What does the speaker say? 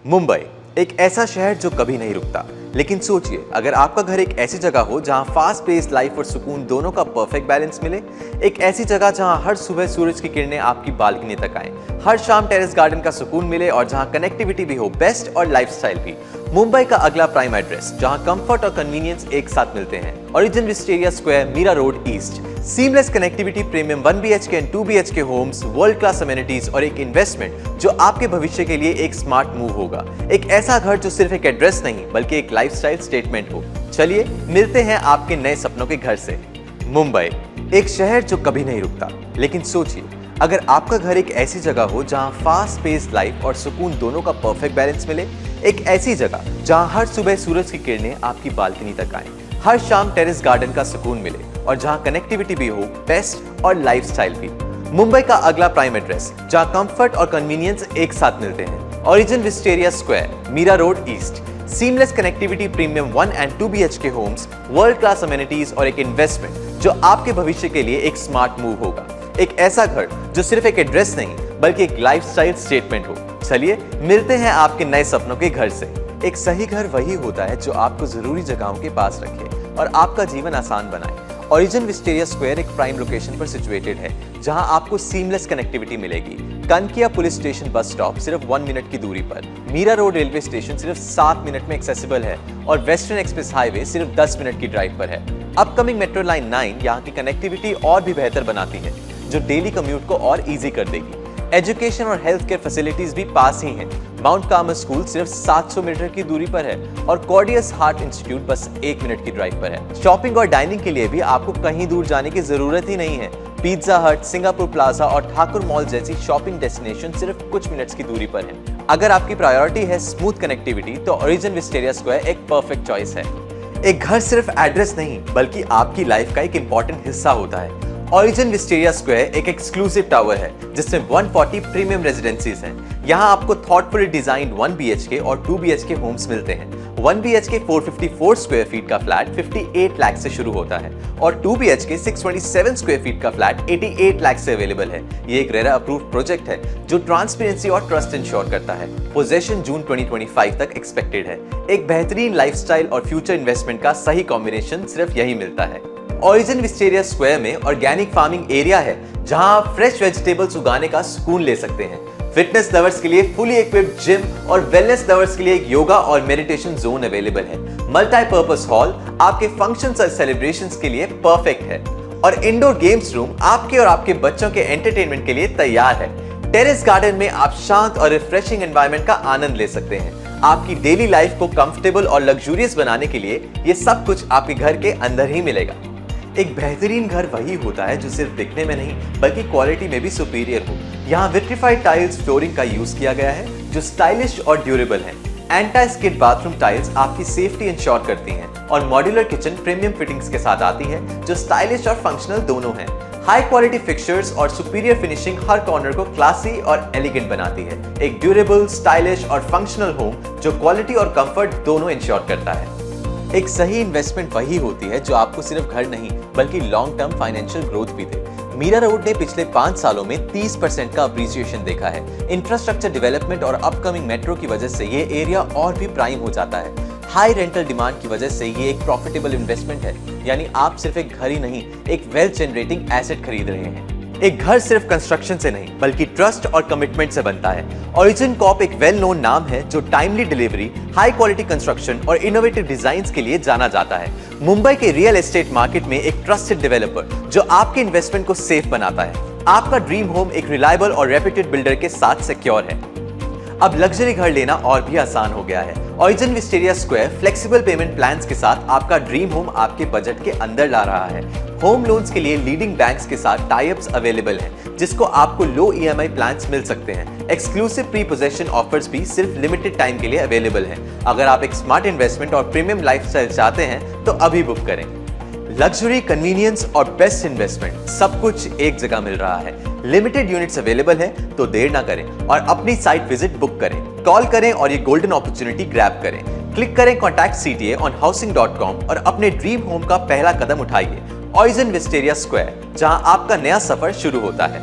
मुंबई एक ऐसा शहर जो कभी नहीं रुकता। लेकिन सोचिए, अगर आपका घर एक ऐसी जगह हो जहां फास्ट पेस लाइफ और सुकून दोनों का परफेक्ट बैलेंस मिले। एक ऐसी जगह जहां हर सुबह सूरज की किरणें आपकी बालकनी तक आएं, हर शाम टेरेस गार्डन का सुकून मिले और जहां कनेक्टिविटी भी हो बेस्ट और लाइफस्टाइल भी। मुंबई का अगला प्राइम एड्रेस जहां कंफर्ट और कन्वीनियंस एक साथ मिलते हैं। Origin Wisteria Square, Mira Road East. Seamless connectivity, premium 1 BHK and 2 BHK homes, world class amenities और एक इन्वेस्टमेंट जो आपके भविष्य के लिए एक स्मार्ट मूव होगा। एक ऐसा घर जो सिर्फ एक एड्रेस नहीं बल्कि एक लाइफस्टाइल स्टेटमेंट हो। चलिए मिलते हैं आपके नए सपनों के घर से। मुंबई एक शहर जो कभी नहीं रुकता। लेकिन सोचिए, अगर आपका घर एक ऐसी जगह हो जहां फास्ट पेस लाइफ और सुकून दोनों का परफेक्ट बैलेंस मिले। एक ऐसी जगह जहां हर सुबह सूरज की किरणें आपकी बालकनी तक आएं, हर शाम टेरेस गार्डन का सुकून मिले और जहां कनेक्टिविटी भी हो बेस्ट और लाइफस्टाइल भी। मुंबई का अगला प्राइम एड्रेस जहां कंफर्ट और कन्वीनियंस एक साथ मिलते हैं। Origin Wisteria Square, Mira Road East. Seamless connectivity, premium 1 and 2 BHK homes, world class amenities और एक इन्वेस्टमेंट जो आपके भविष्य के लिए एक स्मार्ट मूव होगा। एक ऐसा घर जो सिर्फ एक एड्रेस नहीं बल्कि एक लाइफस्टाइल स्टेटमेंट हो। चलिए मिलते हैं आपके नए सपनों के घर से। एक सही घर वही होता है जो आपको जरूरी जगहों के पास रखे और आपका जीवन आसान बनाए। ओरिजिन विस्टेरिया स्क्वायर एक प्राइम लोकेशन पर सिचुएटेड है जहां आपको सीमलेस कनेक्टिविटी मिलेगी। Kanakia police station bus stop सिर्फ 1 मिनट की दूरी पर, मीरा रोड रेलवे स्टेशन सिर्फ 7 मिनट में एक्सेसिबल है और वेस्टर्न एक्सप्रेस हाईवे सिर्फ 10 मिनट की ड्राइव पर है। अपकमिंग मेट्रो लाइन 9 यहाँ की कनेक्टिविटी और भी बेहतर बनाती है जो डेली कम्यूट को और इजी कर देगी। एजुकेशन और हेल्थ केयर फैसिलिटीज भी पास ही हैं। माउंट कार्मल स्कूल सिर्फ 700 मीटर की दूरी पर है और कॉर्डियस हार्ट इंस्टीट्यूट बस 1 मिनट की ड्राइव पर है। शॉपिंग और डाइनिंग के लिए भी आपको कहीं दूर जाने की जरूरत ही नहीं है। पिज्जा हट, सिंगापुर प्लाजा और ठाकुर मॉल जैसी शॉपिंग डेस्टिनेशन सिर्फ कुछ मिनट्स की दूरी पर है। अगर आपकी प्रायोरिटी है स्मूथ कनेक्टिविटी तो ओरिजिन विस्टेरिया स्क्वायर एक परफेक्ट चॉइस है। एक घर सिर्फ एड्रेस नहीं बल्कि आपकी लाइफ का एक इंपॉर्टेंट हिस्सा होता है। ओरिजिन विस्टेरिया स्क्वायर एक एक्सक्लूसिव टावर है जिसमें 140 प्रीमियम रेजिडेंसीज हैं। यहाँ आपको थॉटफुली डिजाइन्ड 1 BHK और 2 BHK होम्स मिलते हैं। 1 BHK 454 स्क्वायर फीट का फ्लैट 58 लाख से शुरू होता है और 2 BHK 627 स्क्वायर फीट का फ्लैट 88 लाख से अवेलेबल है। ये एक रेरा अप्रूव्ड प्रोजेक्ट है जो ट्रांसपेरेंसी और ट्रस्ट इंश्योर करता है। पोजेशन जून 2025 तक एक्सपेक्टेड है। एक बेहतरीन लाइफस्टाइल और फ्यूचर इन्वेस्टमेंट का सही कॉम्बिनेशन सिर्फ यही मिलता है। ओरिजिन विस्टेरिया स्क्वायर में ऑर्गेनिक फार्मिंग एरिया है जहां आप फ्रेश वेजिटेबल्स उगाने का सुकून ले सकते हैं। फिटनेस लवर्स के लिए फुली इक्विप्ड जिम और वेलनेस लवर्स के लिए एक योगा और मेडिटेशन जोन अवेलेबल है। मल्टीपर्पस हॉल आपके फंक्शंस और सेलिब्रेशंस के लिए परफेक्ट है और इंडोर गेम्स रूम आपके और आपके बच्चों के एंटरटेनमेंट के लिए तैयार है। टेरेस गार्डन में आप शांत और रिफ्रेशिंग एनवायरनमेंट का आनंद ले सकते हैं। आपकी डेली लाइफ को कंफर्टेबल और लग्जूरियस बनाने के लिए ये सब कुछ आपके घर के अंदर ही मिलेगा। एक बेहतरीन घर वही होता है जो सिर्फ दिखने में नहीं बल्कि क्वालिटी में भी सुपीरियर हो। यहाँ विट्रिफाइड टाइल्स फ्लोरिंग का यूज किया गया है जो स्टाइलिश और ड्यूरेबल है। एंटी स्किड बाथरूम टाइल्स आपकी सेफ्टी इंश्योर करती हैं और मॉड्यूलर किचन प्रीमियम फिटिंग्स के साथ आती है जो स्टाइलिश और फंक्शनल दोनों हैं। हाई क्वालिटी फिक्सचर्स और सुपीरियर फिनिशिंग हर कॉर्नर को क्लासी और एलिगेंट बनाती है। एक ड्यूरेबल, स्टाइलिश और फंक्शनल होम जो क्वालिटी और कंफर्ट दोनों इंश्योर करता है। एक सही इन्वेस्टमेंट वही होती है जो आपको सिर्फ घर नहीं बल्कि लॉन्ग टर्म फाइनेंशियल ग्रोथ भी दे। मीरा रोड ने पिछले 5 सालों में 30% का अप्रिसिएशन देखा है। इंफ्रास्ट्रक्चर डेवलपमेंट और अपकमिंग मेट्रो की वजह से ये एरिया और भी प्राइम हो जाता है। हाई रेंटल डिमांड की वजह से ये एक प्रॉफिटेबल इन्वेस्टमेंट है, यानी आप सिर्फ एक घर ही नहीं एक वेल्थ जनरेटिंग एसेट खरीद रहे हैं। एक घर सिर्फ कंस्ट्रक्शन से नहीं बल्कि ट्रस्ट और कमिटमेंट से बनता है। ओरिजिन कॉर्प एक वेल नोन नाम है जो timely delivery, high quality construction और इनोवेटिव डिजाइन्स के लिए जाना जाता है। मुंबई के रियल एस्टेट मार्केट में एक ट्रस्टेड डेवलपर जो आपके इन्वेस्टमेंट को सेफ बनाता है। आपका ड्रीम होम एक रिलायबल और रेप्यूटेड बिल्डर के साथ सिक्योर है। अब लग्जरी घर लेना और भी आसान हो गया है। Origin Wisteria square flexible pavement plans के साथ आपका ड्रीम होम आपके बजट के अंदर ला रहा है। होम लोन्स के लिए लीडिंग बैंक्स के साथ टाई अप्स अवेलेबल हैं जिसको आपको लो EMI प्लान्स मिल सकते हैं। एक्सक्लूसिव प्री पोजेशन ऑफर्स भी सिर्फ लिमिटेड टाइम के लिए अवेलेबल हैं। अगर आप एक स्मार्ट इन्वेस्टमेंट और प्रीमियम लाइफस्टाइल चाहते हैं तो अभी बुक करें। लग्जरी, कन्वीनियंस और बेस्ट इन्वेस्टमेंट सब कुछ एक जगह मिल रहा है। लिमिटेड यूनिट्स अवेलेबल है तो देर ना करें और अपनी साइट विजिट बुक करें। कॉल करें और ये गोल्डन अपॉर्चुनिटी ग्रैब करें। क्लिक करें कॉन्टैक्ट CTA ऑन housing.com और अपने ड्रीम होम का पहला कदम उठाइए। ओरिजिन विस्टेरिया स्क्वायर, जहां आपका नया सफर शुरू होता है।